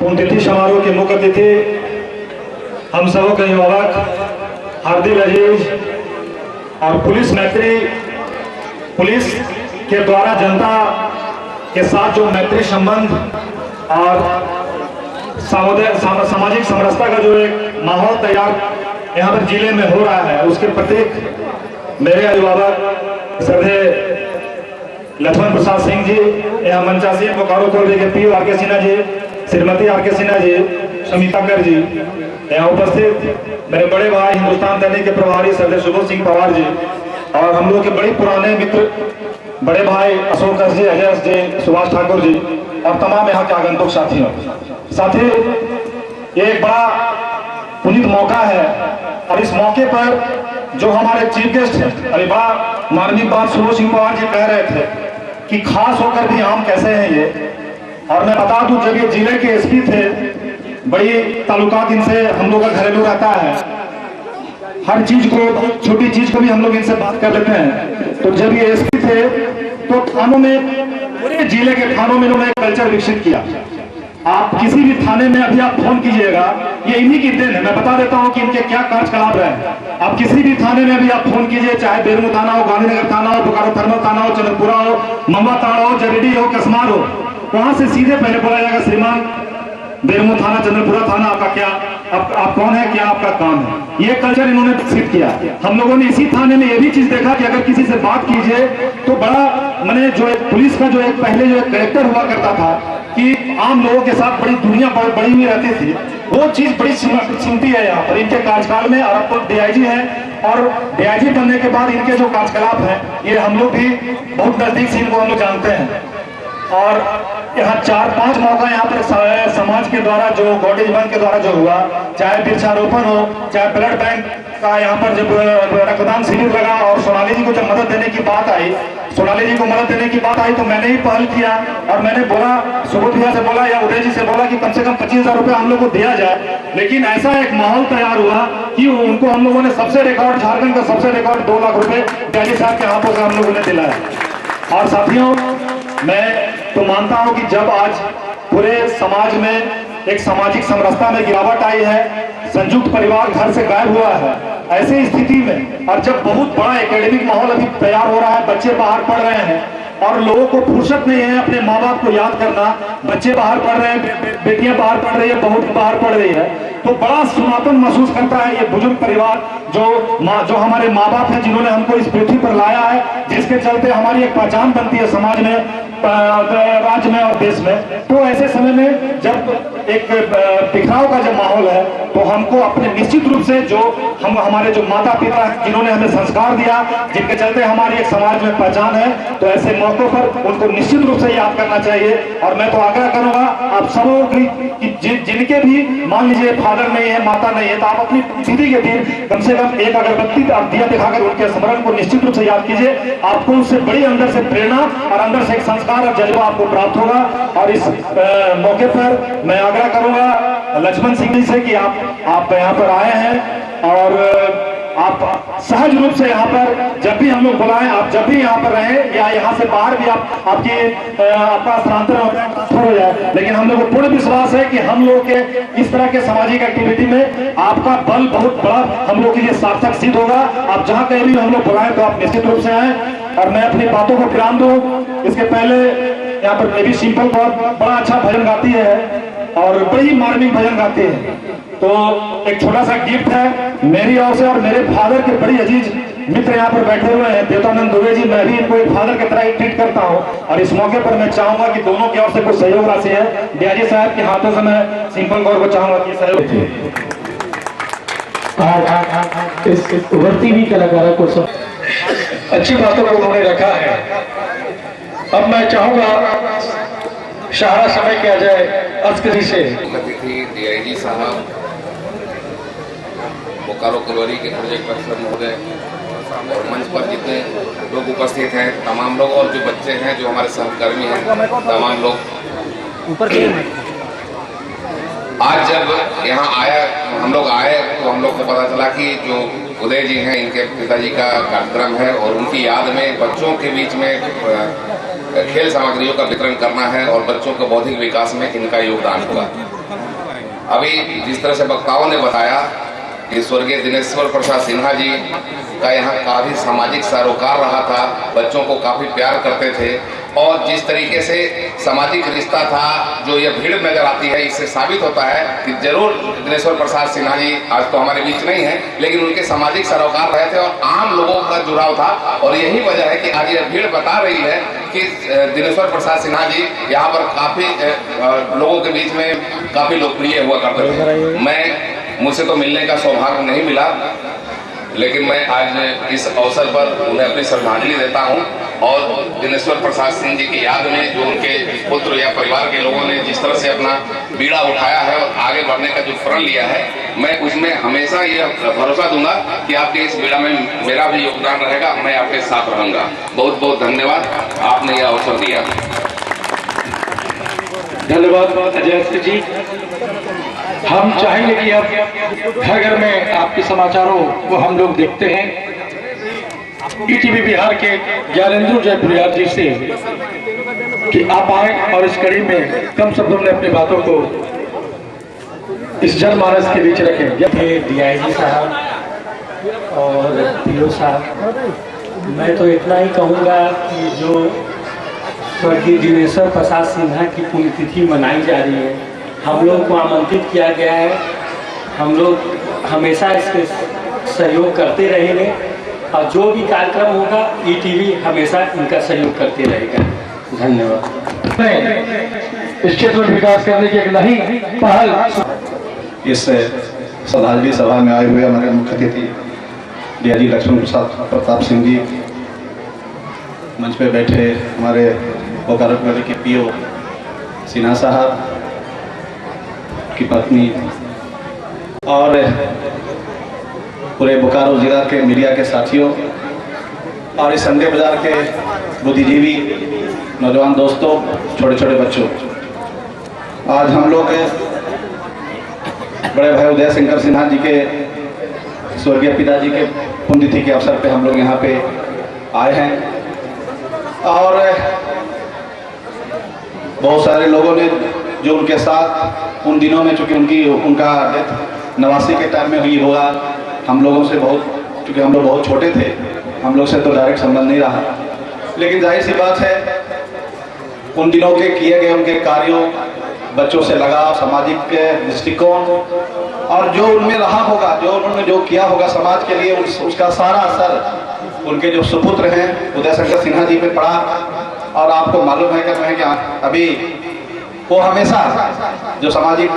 पुण्यतिथि समारोह के मुख्य अतिथि हम सबों के अभिभावक हार्दिक अजीज और पुलिस मैत्री, पुलिस के द्वारा जनता के साथ जो मैत्री संबंध और सामाजिक समरसता का जो एक माहौल तैयार यहाँ पर जिले में हो रहा है, उसके प्रतीक मेरे अभिभावक श्रद्धेय लक्ष्मण प्रसाद सिंह जी, यहाँ मंचासी बोकारो कॉलेज के PO R K. Sinha ji, Shrimati R K. Sinha ji, Samita कर जी, यहाँ उपस्थित मेरे बड़े भाई हिंदुस्तान दैनिक के प्रभारी श्रद्धेय सुबोध सिंह पवार जी, और हम लोग के बड़े पुराने मित्र बड़े भाई अशोक जी, अजय जी, सुभाष ठाकुर जी, और तमाम यहाँ के आगंतुक साथियों। साथी, ये एक बड़ा पुनीत मौका है और इस मौके पर जो हमारे चीफ गेस्ट हैं, अरे बड़ा माननीय बात सुबोध सिंह पवार जी कह रहे थे कि खास होकर भी आम कैसे हैं ये। और मैं बता दूं, जब ये जिले के एसपी थे, बड़ी ताल्लुकात इनसे हम लोग का घरेलू रहता है, हर चीज को, छोटी चीज को भी हम लोग इनसे बात कर लेते हैं। तो जब ये एसपी थे तो थानों में, पूरे जिले के थानों में इन्होंने कल्चर विकसित किया। आप किसी भी थाने में अभी आप फोन कीजिएगा, ये इन्हीं की देन है। मैं बता देता हूं कि इनके क्या कार्यकलाप रहे। आप किसी भी थाने में अभी आप फोन कीजिए, चाहे बेरमू थाना हो, गांधीनगर थाना हो, बोकारो थर्मल थाना हो, चंद्रपुरा हो, महुआ ताड़ा हो, जरेडी हो, कसमार हो, वहां से सीधे पहले बोला जाएगा, श्रीमान बेरमू थाना, चंद्रपुरा थाना, आपका क्या, आप कौन है, क्या आपका काम है। ये कल्चर इन्होंने विकसित किया। हम लोगों ने इसी थाने में ये भी चीज देखा कि अगर किसी से बात कीजिए तो बड़ा, मैंने जो एक पुलिस का जो एक पहले जो एक कैरेक्टर हुआ करता था कि आम लोगों के साथ बड़ी दुनिया बड़ी हुई रहती थी, वो चीज बड़ी सिमटी है यहाँ पर इनके कार्यकाल में। और अब तो डीआईजी है, और डीआईजी बनने के बाद इनके जो कार्यकलाप हैं, ये हम लोग भी बहुत नजदीक से इनको हम लोग जानते हैं। और यहाँ 4-5 मौका यहाँ पर समाज के द्वारा जो गॉडेज बैंक के द्वारा जो हुआ, चाहे वृक्षारोपण हो, चाहे ब्लड बैंक का यहाँ पर जब रक्तदान शिविर लगा और सोनाली जी को जब मदद देने की बात आई, सोनाली जी को मदद देने की बात आई, तो मैंने ही पहल किया और मैंने बोला, सुबोध भैया से बोला या उदय जी से बोला कि कम से कम 25,000 रुपये हम लोग को दिया जाए। लेकिन ऐसा एक माहौल तैयार हुआ कि उनको हम लोगों ने सबसे रिकॉर्ड, झारखंड का सबसे रिकॉर्ड 2 लाख रुपए डैडी साहब के हाथों से हम लोगों ने दिलाया। और साथियों, मैं तो मानता हूं कि जब आज पूरे समाज में एक सामाजिक समरसता में गिरावट आई है, संयुक्त परिवार घर से गायब हुआ है, ऐसी स्थिति में, और जब बहुत बड़ा एकेडमिक माहौल अभी तैयार हो रहा है, बच्चे बाहर पढ़ रहे हैं और लोगों को फुर्सत नहीं है अपने माँ बाप को याद करना, बच्चे बाहर पढ़ रहे हैं, बेटियां बाहर पढ़ रही है, बहू बाहर पढ़ रही है, तो बड़ा सुनापन महसूस करता है ये बुजुर्ग परिवार, जो हमारे माँ बाप हैं, जिन्होंने हमको इस पृथ्वी पर लाया है, जिसके चलते हमारी एक पहचान बनती है समाज में, राज्य में और देश में। तो ऐसे समय में जब एक बिखराव का जब माहौल है, तो हमको अपने निश्चित रूप से जो हमारे जो माता पिता हैं, जिन्होंने हमें संस्कार दिया, जिनके चलते हमारी एक समाज में पहचान है, तो ऐसे मौकों पर उनको निश्चित रूप से याद करना चाहिए। और मैं तो आग्रह करूंगा आप सबों की, जिनके भी मान लीजिए फादर नहीं है, माता नहीं है, तो आप अपनी दीदी के दिन कम से कम एक अगरबत्ती दिया दिखाकर उनके स्मरण को निश्चित रूप से याद कीजिए। आपको उससे बड़ी अंदर से प्रेरणा और अंदर से एक संस्कार और जज्बा आपको प्राप्त होगा। और इस मौके पर मैं आग्रह करूंगा लक्ष्मण सिंह जी से कि आप यहाँ पर आए हैं और आप सहज रूप से यहाँ पर जब भी हम लोग बुलाएं, आप जब भी यहाँ पर रहें, या यहाँ से बाहर भी आपका स्थानांतरण हो जाए, ट्रांसफर हो जाए, लेकिन हम लोग को पूर्ण विश्वास है कि हम लोग के इस तरह के सामाजिक एक्टिविटी में आपका बल बहुत बड़ा हम लोग के लिए सार्थक सिद्ध होगा। आप जहाँ कहीं भी हम लोग बुलाएं तो आप निश्चित रूप से आए। और मैं अपनी बातों को विराम दूं, इसके पहले यहाँ पर बेबी सिंपल बहुत बड़ा अच्छा भजन गाती है और बड़ी मार्मिक भजन गाती है, तो एक छोटा सा गिफ्ट है मेरी ओर से, और मेरे फादर के बड़ी अजीज मित्र यहाँ पर बैठे हुए हैं, देवतानंद दुबे जी, मैं भी इनको एक फादर की तरह ही ट्रीट करता हूँ। और इस मौके पर मैं चाहूंगा कि दोनों की ओर से कुछ सहयोग राशि है, डीआईजी साहब के हाथों से मैं सिंपल गौर को चाहूंगा कि सहयोग। इस उभरती हुई कलाकारों को सब अच्छी बातों को उन्होंने रखा है। अब मैं चाहूंगा शाहरा समय किया जाए अस्करी से। डीआईजी साहब, बोकारो कलोरी के प्रोजेक्ट अफसर महोदय और मंच पर जितने लोग उपस्थित हैं, तमाम लोग, और जो बच्चे हैं, जो हमारे सहकर्मी हैं, तमाम लोग ऊपर। आज जब यहाँ हम लोग आए तो हम लोग को पता चला कि जो उदय जी हैं, इनके पिताजी का कार्यक्रम है और उनकी याद में बच्चों के बीच में खेल सामग्रियों का वितरण करना है और बच्चों के बौद्धिक विकास में इनका योगदान होगा। अभी जिस तरह से वक्ताओं ने बताया कि स्वर्गीय दिनेश्वर प्रसाद सिन्हा जी का यहाँ काफ़ी सामाजिक सरोकार रहा था, बच्चों को काफ़ी प्यार करते थे और जिस तरीके से सामाजिक रिश्ता था, जो ये भीड़ नजर आती है, इससे साबित होता है कि जरूर दिनेश्वर प्रसाद सिन्हा जी आज तो हमारे बीच नहीं है, लेकिन उनके सामाजिक सरोकार रहे थे और आम लोगों का जुड़ाव था। और यही वजह है कि आज ये भीड़ बता रही है कि दिनेश्वर प्रसाद सिन्हा जी यहाँ पर काफ़ी लोगों के बीच में काफ़ी लोकप्रिय हुआ करते थे। मुझसे तो मिलने का सौभाग्य नहीं मिला, लेकिन मैं आज इस अवसर पर उन्हें अपनी श्रद्धांजलि देता हूं और दिनेश्वर प्रसाद सिंह जी की याद में जो उनके पुत्र या परिवार के लोगों ने जिस तरह से अपना बीड़ा उठाया है और आगे बढ़ने का जो प्रण लिया है, मैं उसमें हमेशा ये भरोसा दूंगा कि आपके इस बीड़ा में मेरा भी योगदान रहेगा, मैं आपके साथ रहूंगा। बहुत बहुत धन्यवाद, आपने यह अवसर दिया। धन्यवाद अजय जी। हम चाहेंगे कि अब घर घर में आपके समाचारों को हम लोग देखते हैं। ईटीवी बिहार के ज्ञानेंद्र जयपुरिया जी से कि आप आए और इस कड़ी में कम शब्दों में अपनी बातों को इस जनमानस के बीच रखें। डीआईजी साहब और पीओ साहब, मैं तो इतना ही कहूँगा कि जो स्वर्गीय दिनेश्वर प्रसाद सिन्हा की पुण्यतिथि मनाई जा रही है, हम लोग को आमंत्रित किया गया है। हम लोग हमेशा इसके सहयोग करते रहेंगे और जो भी कार्यक्रम होगा ईटीवी हमेशा इनका सहयोग करते रहेगा। धन्यवाद। इस क्षेत्र में विकास करने की एक नई पहल। इस श्रद्धांजलि सभा में आए हुए हमारे मुख्य अतिथि डीआईजी लक्ष्मण प्रताप सिंह जी, मंच पे बैठे हमारे बोकारो नगर के पीओ सिन्हा साहब की पत्नी और पूरे बोकारो जिला के मीडिया के साथियों और इस संडे बाजार के बुद्धिजीवी नौजवान दोस्तों, छोटे छोटे बच्चों, आज हम लोग बड़े भाई उदय शंकर सिन्हा जी के स्वर्गीय पिताजी के पुण्यतिथि के अवसर पे हम लोग यहाँ पे आए हैं और बहुत सारे लोगों ने जो उनके साथ उन दिनों में, चूँकि उनका डेथ 89 के टाइम में हुई होगा, हम लोगों से बहुत, चूँकि हम लोग बहुत छोटे थे, हम लोग से तो डायरेक्ट संबंध नहीं रहा, लेकिन जाहिर सी बात है उन दिनों के किए गए उनके कार्यों, बच्चों से लगाव, सामाजिक दृष्टिकोण और जो उनमें रहा होगा, जो उन्होंने जो किया होगा समाज के लिए, उसका सारा असर उनके जो सुपुत्र हैं उदय शंकर सिन्हा जी पे पड़ा। और आपको मालूम है कि अभी वो हमेशा जो सामाजिक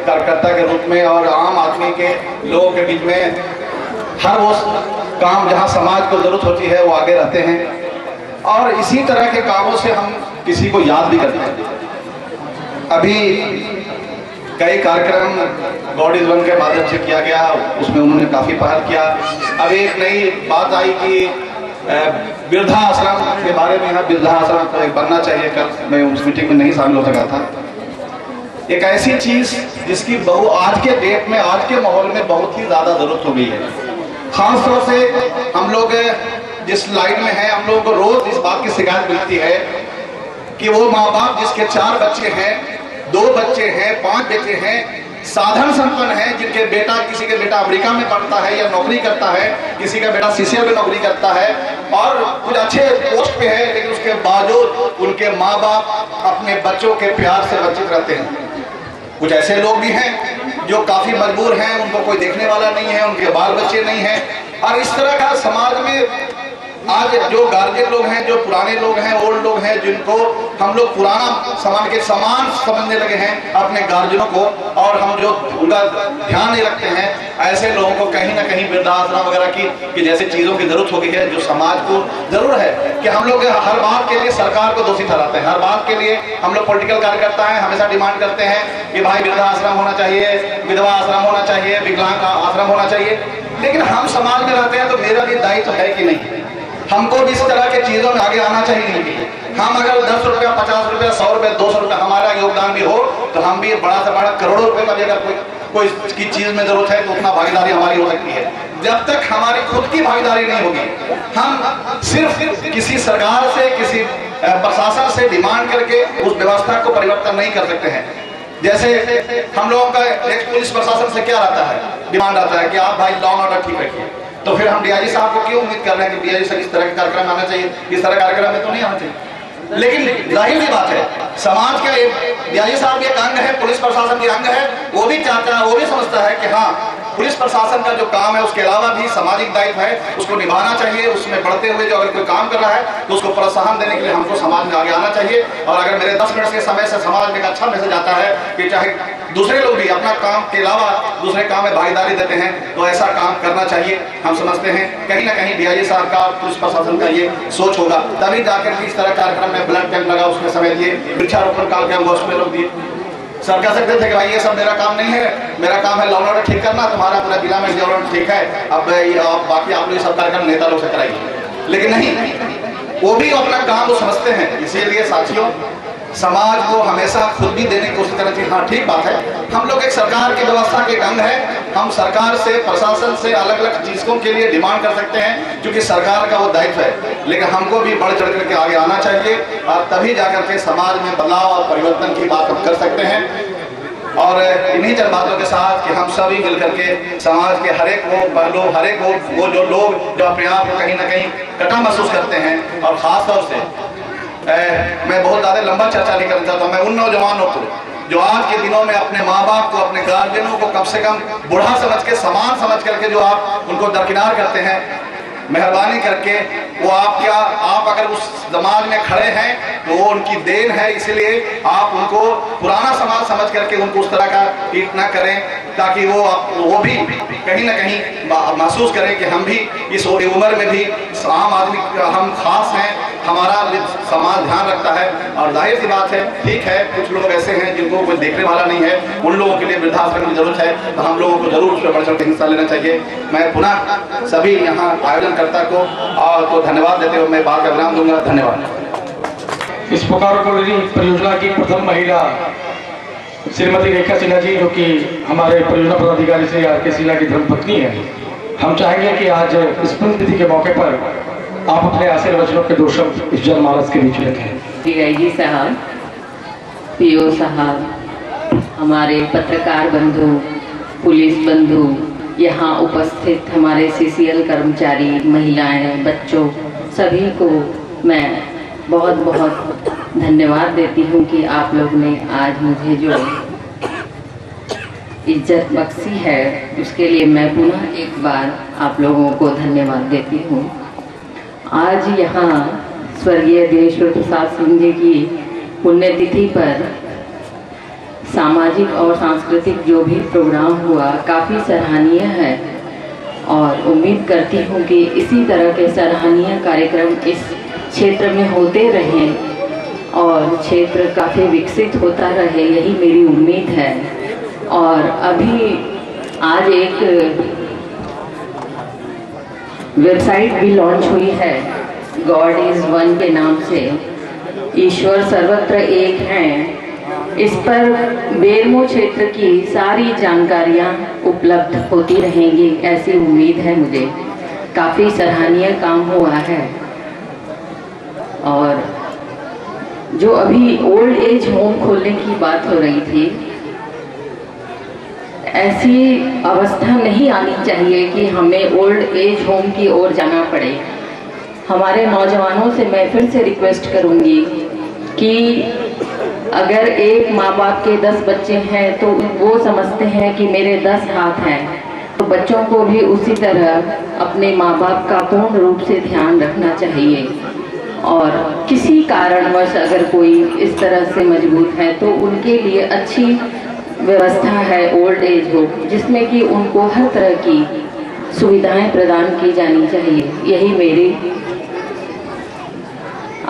कार्यकर्ता के रूप में और आम आदमी के लोगों के बीच में हर वो काम जहां समाज को जरूरत होती है वो आगे रहते हैं और इसी तरह के कामों से हम किसी को याद भी करते हैं। अभी कई कार्यक्रम गॉड इज वन के माध्यम से किया गया, उसमें उन्होंने काफ़ी पहल किया। अब एक नई बात आई कि वृद्धाश्रम के बारे में, यहाँ वृद्धाश्रम बनना चाहिए। कल मैं उस मीटिंग में नहीं शामिल हो सका था। एक ऐसी चीज़ जिसकी आज के डेट में, आज के माहौल में बहुत ही ज़्यादा ज़रूरत हो गई है। खास तौर से हम लोग जिस लाइन में हैं, हम लोगों को रोज़ इस बात की शिकायत मिलती है कि वो माँ बाप जिसके 4 बच्चे हैं, 2 बच्चे हैं, 5 बेटे हैं, साधन संपन्न है, जिनके बेटा, किसी के बेटा अमेरिका में पढ़ता है या नौकरी करता है, किसी का बेटा सीसीएल में नौकरी करता है और कुछ अच्छे पोस्ट पे है, लेकिन उसके बावजूद उनके माँ बाप अपने बच्चों के प्यार से वंचित रहते हैं। कुछ ऐसे लोग भी हैं जो काफी मजबूर हैं, उनको कोई देखने वाला नहीं है, उनके बाल बच्चे नहीं हैं और इस तरह का समाज में आज जो गार्जियन लोग हैं, जो पुराने लोग हैं, ओल्ड लोग हैं, जिनको हम लोग पुराना समाज के समान समझने लगे हैं अपने गार्जियनों को, और हम जो उनका ध्यान नहीं रखते हैं, ऐसे लोगों को कहीं ना कहीं वृद्धाश्रम वगैरह की जैसे चीज़ों की जरूरत हो गई है, जो समाज को जरूर है कि हम लोग हर बात के लिए सरकार को दोषी ठहराते हैं। हर बात के लिए हम लोग पॉलिटिकल कार्यकर्ता हैं, हमेशा डिमांड करते हैं कि भाई वृद्धाश्रम होना चाहिए, विधवा आश्रम होना चाहिए, विकलांग आश्रम होना चाहिए, लेकिन हम समाज में रहते हैं तो मेरा भी दायित्व है कि नहीं, हमको भी इस तरह के चीजों में आगे आना चाहिए। हम अगर 10 रुपया, 50 रुपया, 100 रुपया, 200 रुपया हमारा योगदान भी हो तो हम भी बड़ा से बड़ा करोड़ों रुपए का भी अगर कोई की चीज में जरूरत है तो उतना भागीदारी हमारी हो सकती है। जब तक हमारी खुद की भागीदारी नहीं होगी, हम सिर्फ किसी सरकार से, किसी प्रशासन से डिमांड करके उस व्यवस्था को परिवर्तन नहीं कर सकते हैं। जैसे हम लोगों का एक पुलिस प्रशासन से क्या रहता है, डिमांड आता है कि आप भाई लॉ एंड ऑर्डर ठीक रखिए, तो फिर हम डीआईजी साहब को क्यों उम्मीद कर रहे हैं कि डीआईजी साहब इस तरह के कार्यक्रम आना चाहिए, इस तरह कार्यक्रम में तो नहीं आना चाहिए। लेकिन जाहिर सी बात है, समाज का एक डीआईजी साहब भी एक अंग है, पुलिस प्रशासन भी अंग है, वो भी चाहता है, वो भी समझता है कि हाँ पुलिस प्रशासन का जो काम है उसके अलावा भी सामाजिक दायित्व है, उसको निभाना चाहिए। उसमें बढ़ते हुए जो अगर कोई काम कर रहा है तो उसको प्रोत्साहन देने के लिए हमको समाज में आगे आना चाहिए। और अगर मेरे 10 मिनट के समय से समाज में एक अच्छा मैसेज आता है कि चाहे दूसरे लोग भी अपना काम के अलावा दूसरे काम में भागीदारी देते हैं तो ऐसा काम करना चाहिए। हम समझते हैं कहीं ना कहीं डीआईजी साहब का, पुलिस प्रशासन का ये सोच होगा, तभी जाकर के इस तरह कार्यक्रम में ब्लड कैंप लगा, उसमें समय दिए, वृक्षारोपण कार्यक्रम हुआ, उसमें लोग दिए। सर कह सकते थे कि भाई ये सब मेरा काम नहीं है, मेरा काम है लॉ एंड ऑर्डर ठीक करना, तुम्हारा पूरा जिला में लॉ एंड ऑर्डर ठीक है, अब बाकी आप लोग ये सब कार्यक्रम नेता लोग से कराइए। लेकिन नहीं, वो भी अपना काम वो समझते हैं। इसीलिए साथियों, समाज को हमेशा खुद भी देने की कोशिश करनी चाहिए। हाँ ठीक बात है, हम लोग एक सरकार की व्यवस्था के अंग है, हम सरकार से, प्रशासन से अलग अलग चीजों के लिए डिमांड कर सकते हैं क्योंकि सरकार का वो दायित्व है, लेकिन हमको भी बढ़ चढ़ करके आगे आना चाहिए और तभी जाकर के समाज में बदलाव और परिवर्तन की बात हम कर सकते हैं। और इन्हीं चंद बातों के साथ कि हम सभी मिलकर के समाज के हर एक वो पहलू, हर एक वो जो लोग जो अपने आप को कहीं ना कहीं कटा महसूस करते हैं, और खास तौर से मैं बहुत ज़्यादा लंबा चर्चा नहीं करना चाहता हूँ, मैं उन नौजवानों को जो आज के दिनों में अपने माँ बाप को, अपने गार्जियनों को कम से कम बूढ़ा समझ के, समान समझ करके जो आप उनको दरकिनार करते हैं, मेहरबानी करके वो आप अगर उस समाज में खड़े हैं तो वो उनकी देन है, इसलिए आप उनको पुराना समाज समझ करके उनको उस तरह का ट्रीट ना करें, ताकि वो भी कहीं ना कहीं महसूस करें कि हम भी इस उम्र में भी आम आदमी, हम खास हैं, हमारा समाज ध्यान रखता है। और जाहिर सी बात है, ठीक है कुछ लोग ऐसे हैं जिनको कोई देखने वाला नहीं है, उन लोगों के लिए वृद्धाश्रम की जरूरत है, तो हम लोगों को जरूर उसमें बढ़ चढ़ के हिस्सा लेना चाहिए। मैं पुनः सभी यहाँ आयोजनकर्ता को तो धन्यवाद देते हुए मैं बात का विराम दूंगा। धन्यवाद। इस पुकारो परियोजना की प्रथम महिला श्रीमती रेखा सिन्हा जी, जो कि हमारे परियोजना पदाधिकारी श्री आर के सिन्हा की धर्मपत्नी है, हम चाहेंगे कि आज इस पुण्यतिथि के मौके पर आप अपने आशीर्वचनों के 2 शब्द इस जनमानस के बीच रखें। डीआईजी साहब, पीओ साहब, हमारे पत्रकार बंधु, पुलिस बंधु, यहाँ उपस्थित हमारे सीसीएल कर्मचारी, महिलाएं, बच्चों, सभी को मैं बहुत बहुत धन्यवाद देती हूँ कि आप लोग ने आज मुझे जो इज्जत बख्शी है उसके लिए मैं पुनः एक बार आप लोगों को धन्यवाद देती हूँ। आज यहाँ स्वर्गीय दिनेश्वर प्रसाद सिंह जी की पुण्यतिथि पर सामाजिक और सांस्कृतिक जो भी प्रोग्राम हुआ काफ़ी सराहनीय है, और उम्मीद करती हूँ कि इसी तरह के सराहनीय कार्यक्रम इस क्षेत्र में होते रहें और क्षेत्र काफ़ी विकसित होता रहे, यही मेरी उम्मीद है। और अभी आज एक वेबसाइट भी लॉन्च हुई है, गॉड इज़ वन के नाम से, ईश्वर सर्वत्र एक हैं। इस पर बेरमो क्षेत्र की सारी जानकारियाँ उपलब्ध होती रहेंगी, ऐसी उम्मीद है मुझे। काफ़ी सराहनीय काम हुआ है। और जो अभी ओल्ड एज होम खोलने की बात हो रही थी, ऐसी अवस्था नहीं आनी चाहिए कि हमें ओल्ड एज होम की ओर जाना पड़े। हमारे नौजवानों से मैं फिर से रिक्वेस्ट करूंगी कि अगर एक माँ बाप के 10 बच्चे हैं तो वो समझते हैं कि मेरे 10 हाथ हैं, तो बच्चों को भी उसी तरह अपने माँ बाप का पूर्ण रूप से ध्यान रखना चाहिए। और किसी कारणवश अगर कोई इस तरह से मजबूत है तो उनके लिए अच्छी व्यवस्था है ओल्ड एज होम, जिसमें कि उनको हर तरह की सुविधाएं प्रदान की जानी चाहिए। यही मेरी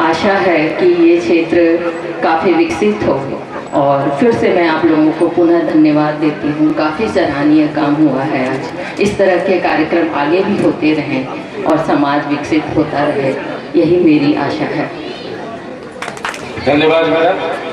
आशा है कि ये क्षेत्र काफ़ी विकसित हो। और फिर से मैं आप लोगों को पुनः धन्यवाद देती हूँ। काफ़ी सराहनीय काम हुआ है आज। इस तरह के कार्यक्रम आगे भी होते रहें और समाज विकसित होता रहे, यही मेरी आशा है। धन्यवाद मैडम।